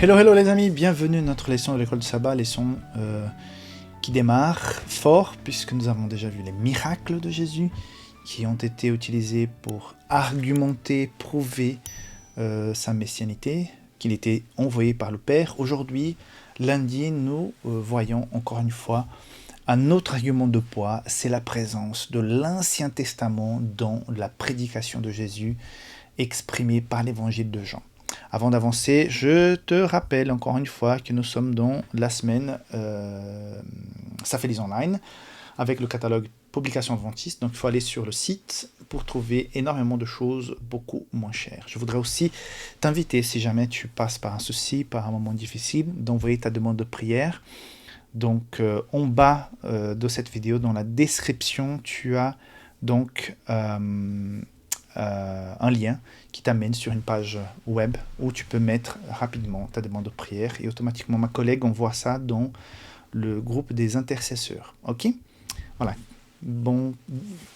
Hello, hello les amis, bienvenue à notre leçon de l'école de sabbat, leçon qui démarre fort puisque nous avons déjà vu les miracles de Jésus qui ont été utilisés pour argumenter, prouver sa messianité, qu'il était envoyé par le Père. Aujourd'hui, lundi, nous voyons encore une fois un autre argument de poids, c'est la présence de l'Ancien Testament dans la prédication de Jésus exprimée par l'évangile de Jean. Avant d'avancer, je te rappelle encore une fois que nous sommes dans la semaine Safélis Online avec le catalogue Publication Adventiste. Donc il faut aller sur le site pour trouver énormément de choses beaucoup moins chères. Je voudrais aussi t'inviter, si jamais tu passes par un souci, par un moment difficile, d'envoyer ta demande de prière. Donc en bas de cette vidéo, dans la description, tu as donc un lien qui t'amène sur une page web où tu peux mettre rapidement ta demande de prière et automatiquement ma collègue envoie ça dans le groupe des intercesseurs. Ok? Voilà. Bon,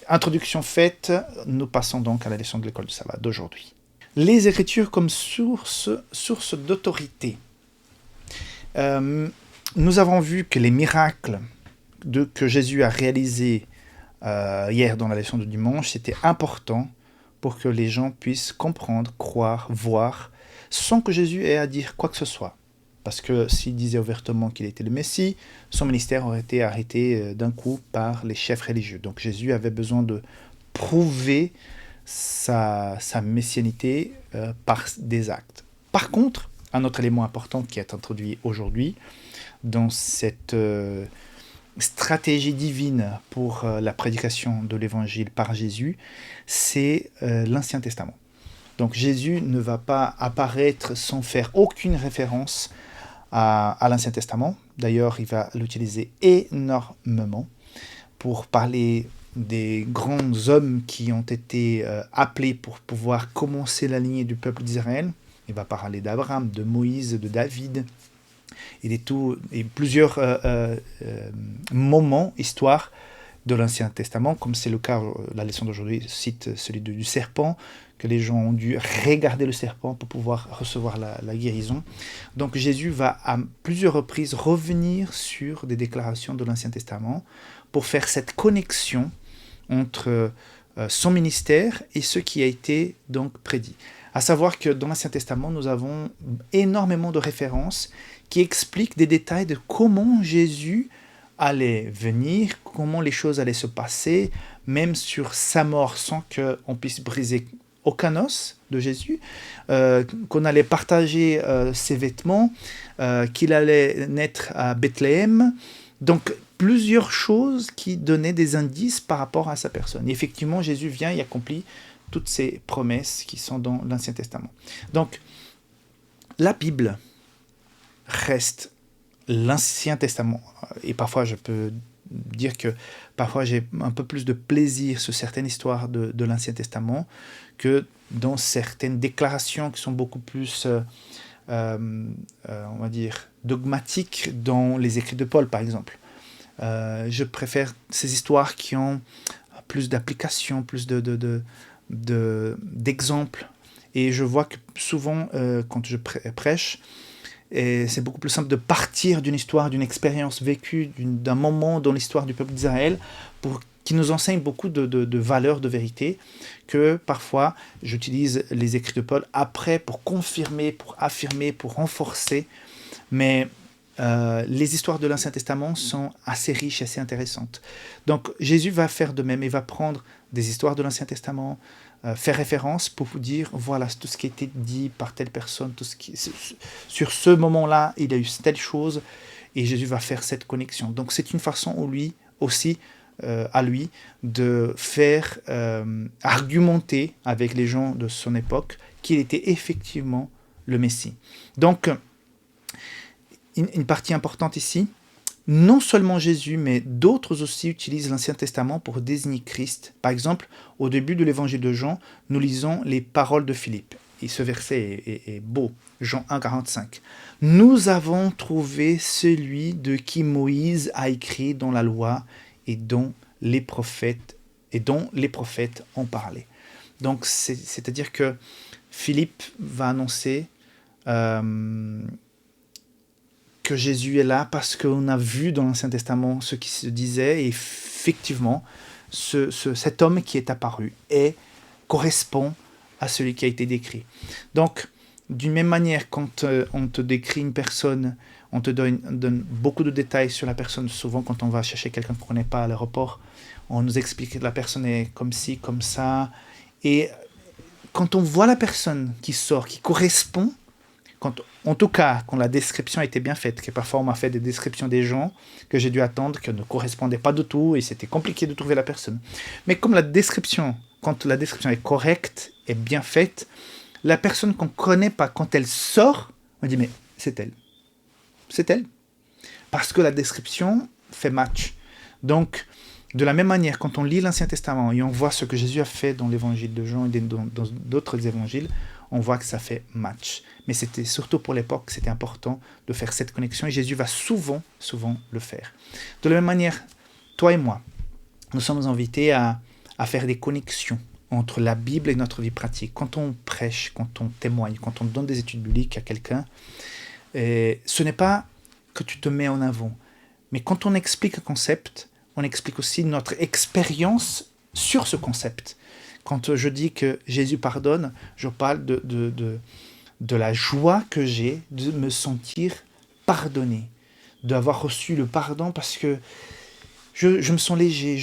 introduction faite, nous passons donc à la leçon de l'école du sabbat d'aujourd'hui. Les Écritures comme source d'autorité. Nous avons vu que les miracles que Jésus a réalisés hier dans la leçon de dimanche, c'était important pour que les gens puissent comprendre, croire, voir, sans que Jésus ait à dire quoi que ce soit. Parce que s'il disait ouvertement qu'il était le Messie, son ministère aurait été arrêté d'un coup par les chefs religieux. Donc Jésus avait besoin de prouver sa messianité par des actes. Par contre, un autre élément important qui est introduit aujourd'hui dans cette stratégie divine pour la prédication de l'évangile par Jésus, c'est l'Ancien Testament. Donc Jésus ne va pas apparaître sans faire aucune référence à l'Ancien Testament. D'ailleurs, il va l'utiliser énormément pour parler des grands hommes qui ont été appelés pour pouvoir commencer la lignée du peuple d'Israël. Il va parler d'Abraham, de Moïse, de David, et plusieurs moments, histoires de l'Ancien Testament, comme c'est le cas, la leçon d'aujourd'hui cite celui du serpent, que les gens ont dû regarder le serpent pour pouvoir recevoir la guérison. Donc Jésus va à plusieurs reprises revenir sur des déclarations de l'Ancien Testament pour faire cette connexion entre son ministère et ce qui a été donc prédit. À savoir que dans l'Ancien Testament, nous avons énormément de références qui expliquent des détails de comment Jésus allait venir, comment les choses allaient se passer, même sur sa mort, sans qu'on puisse briser aucun os de Jésus, qu'on allait partager ses vêtements, qu'il allait naître à Bethléem. Donc, plusieurs choses qui donnaient des indices par rapport à sa personne. Et effectivement, Jésus vient et accomplit toutes ces promesses qui sont dans l'Ancien Testament. Donc, la Bible reste l'Ancien Testament. Et parfois, je peux dire que parfois j'ai un peu plus de plaisir sur certaines histoires de l'Ancien Testament que dans certaines déclarations qui sont beaucoup plus, on va dire, dogmatiques dans les écrits de Paul, par exemple. Je préfère ces histoires qui ont plus d'applications, plus d'exemples. Et je vois que souvent, quand je prêche, et c'est beaucoup plus simple de partir d'une histoire, d'une expérience vécue, d'un moment dans l'histoire du peuple d'Israël, qui nous enseigne beaucoup de valeurs, de vérité, que parfois j'utilise les écrits de Paul après pour confirmer, pour affirmer, pour renforcer. Mais les histoires de l'Ancien Testament sont assez riches, assez intéressantes. Donc Jésus va faire de même, il va prendre des histoires de l'Ancien Testament, faire référence pour vous dire, voilà tout ce qui a été dit par telle personne, sur ce moment-là, il a eu telle chose, et Jésus va faire cette connexion. Donc c'est une façon à lui de faire argumenter avec les gens de son époque qu'il était effectivement le Messie. Donc, une partie importante ici, non seulement Jésus, mais d'autres aussi utilisent l'Ancien Testament pour désigner Christ. Par exemple, au début de l'évangile de Jean, nous lisons les paroles de Philippe. Et ce verset est beau, Jean 1, 45. « Nous avons trouvé celui de qui Moïse a écrit dans la loi et dont les prophètes ont parlé. » Donc, c'est-à-dire que Philippe va annoncer que Jésus est là parce qu'on a vu dans l'Ancien Testament ce qui se disait, et effectivement, cet homme qui est apparu correspond à celui qui a été décrit. Donc, d'une même manière, quand on te décrit une personne, on te donne beaucoup de détails sur la personne. Souvent, quand on va chercher quelqu'un qu'on ne connaît pas à l'aéroport, on nous explique que la personne est comme ci, comme ça. Et quand on voit la personne qui sort, qui correspond, en tout cas, quand la description a été bien faite, que parfois on m'a fait des descriptions des gens que j'ai dû attendre, qui ne correspondaient pas du tout, et c'était compliqué de trouver la personne. Mais comme quand la description est correcte et bien faite, la personne qu'on ne connaît pas, quand elle sort, on dit mais c'est elle. C'est elle. Parce que la description fait match. Donc, de la même manière, quand on lit l'Ancien Testament et on voit ce que Jésus a fait dans l'évangile de Jean et dans d'autres évangiles, on voit que ça fait match. Mais c'était surtout pour l'époque, c'était important de faire cette connexion et Jésus va souvent le faire. De la même manière, toi et moi, nous sommes invités à faire des connexions entre la Bible et notre vie pratique. Quand on prêche, quand on témoigne, quand on donne des études bibliques à quelqu'un, ce n'est pas que tu te mets en avant, mais quand on explique un concept, on explique aussi notre expérience sur ce concept. Quand je dis que Jésus pardonne, je parle de la joie que j'ai de me sentir pardonné, d'avoir reçu le pardon parce que je me sens léger,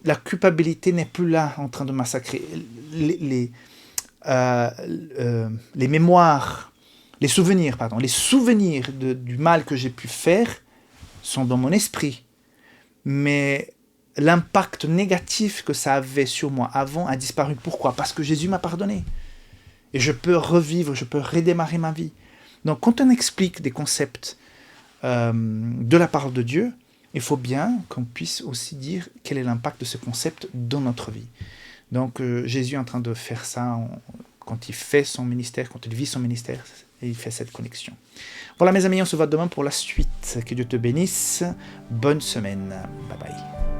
la culpabilité n'est plus là en train de massacrer. Les mémoires, les souvenirs du mal que j'ai pu faire sont dans mon esprit. Mais l'impact négatif que ça avait sur moi avant a disparu. Pourquoi ? Parce que Jésus m'a pardonné. Et je peux revivre, je peux redémarrer ma vie. Donc quand on explique des concepts de la parole de Dieu, il faut bien qu'on puisse aussi dire quel est l'impact de ce concept dans notre vie. Donc Jésus est en train de faire ça quand il fait son ministère, quand il vit son ministère, et il fait cette connexion. Voilà mes amis, on se voit demain pour la suite. Que Dieu te bénisse. Bonne semaine. Bye bye.